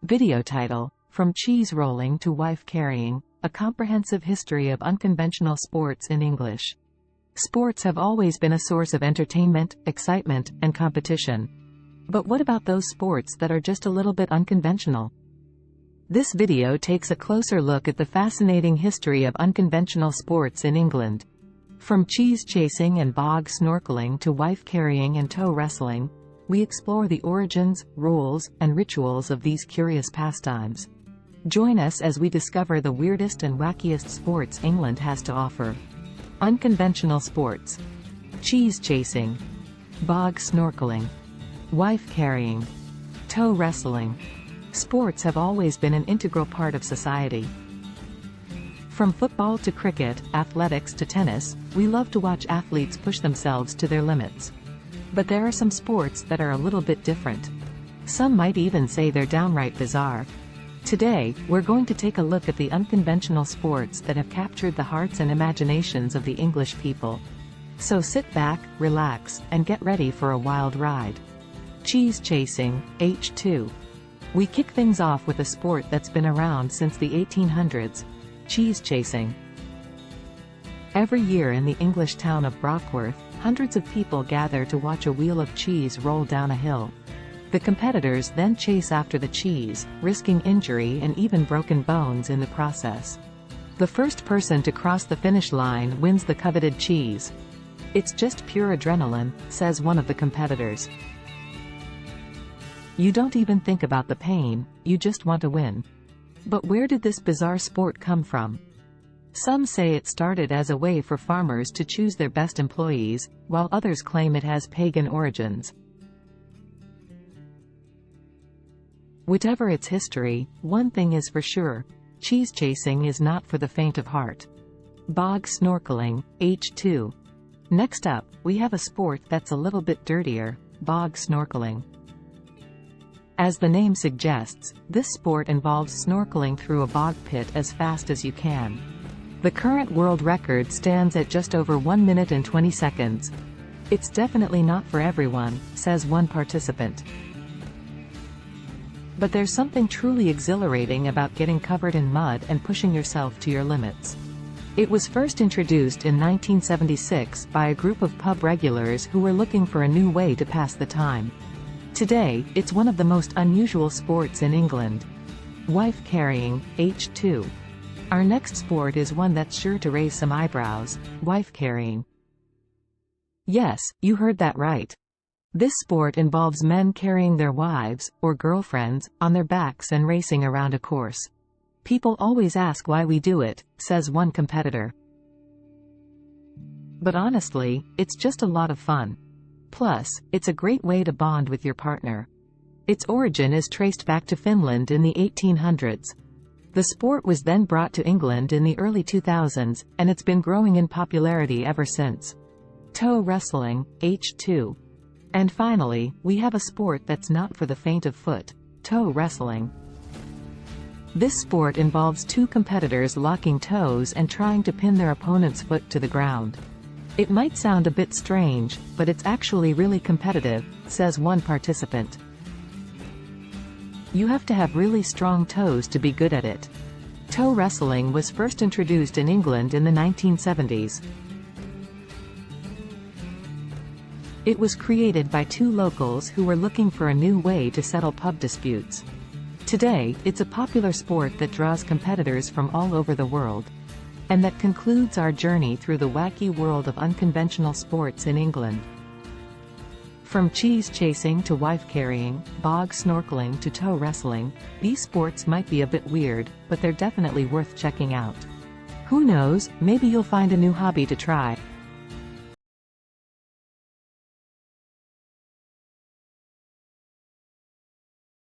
Video title: From Cheese Rolling to Wife Carrying, a comprehensive history of unconventional sports in English. Sports have always been a source of entertainment, excitement, and competition. But what about those sports that are just a little bit unconventional? This video takes a closer look at the fascinating history of unconventional sports in England. From cheese chasing and bog snorkeling to wife carrying and tow wrestling, we explore the origins, rules, and rituals of these curious pastimes. Join us as we discover the weirdest and wackiest sports England has to offer. Unconventional sports: cheese chasing, bog snorkeling, wife carrying, tow wrestling. Sports have always been an integral part of society. From football to cricket, athletics to tennis, we love to watch athletes push themselves to their limits. But there are some sports that are a little bit different. Some might even say they're downright bizarre. Today, we're going to take a look at the unconventional sports that have captured the hearts and imaginations of the English people. So sit back, relax, and get ready for a wild ride. Cheese chasing, H2. We kick things off with a sport that's been around since the 1800s, cheese chasing. Every year in the English town of Brockworth, hundreds of people gather to watch a wheel of cheese roll down a hill. The competitors then chase after the cheese, risking injury and even broken bones in the process. The first person to cross the finish line wins the coveted cheese. "It's just pure adrenaline," says one of the competitors. "You don't even think about the pain, you just want to win." But where did this bizarre sport come from? Some say it started as a way for farmers to choose their best employees, while others claim it has pagan origins. Whatever its history, one thing is for sure: cheese chasing is not for the faint of heart. Bog snorkeling, H2. Next up, we have a sport that's a little bit dirtier: bog snorkeling. As the name suggests, this sport involves snorkeling through a bog pit as fast as you can. The current world record stands at just over 1 minute and 20 seconds. "It's definitely not for everyone," says one participant. But there's something truly exhilarating about getting covered in mud and pushing yourself to your limits. It was first introduced in 1976 by a group of pub regulars who were looking for a new way to pass the time. Today, it's one of the most unusual sports in England. Wife carrying, H2. Our next sport is one that's sure to raise some eyebrows: wife carrying. Yes, you heard that right. This sport involves men carrying their wives, or girlfriends, on their backs and racing around a course. "People always ask why we do it," says one competitor. But honestly, it's just a lot of fun. Plus, it's a great way to bond with your partner. Its origin is traced back to Finland in the 1800s. The sport was then brought to England in the early 2000s, and it's been growing in popularity ever since. Tow wrestling, H2. And finally, we have a sport that's not for the faint of foot: tow wrestling. This sport involves two competitors locking toes and trying to pin their opponent's foot to the ground. It might sound a bit strange, but it's actually really competitive, says one participant. You have to have really strong toes to be good at it. Tow wrestling was first introduced in England in the 1970s. It was created by two locals who were looking for a new way to settle pub disputes. Today, it's a popular sport that draws competitors from all over the world. And that concludes our journey through the wacky world of unconventional sports in England. From cheese chasing to wife carrying, bog snorkeling to tow wrestling, these sports might be a bit weird, but they're definitely worth checking out. Who knows, maybe you'll find a new hobby to try.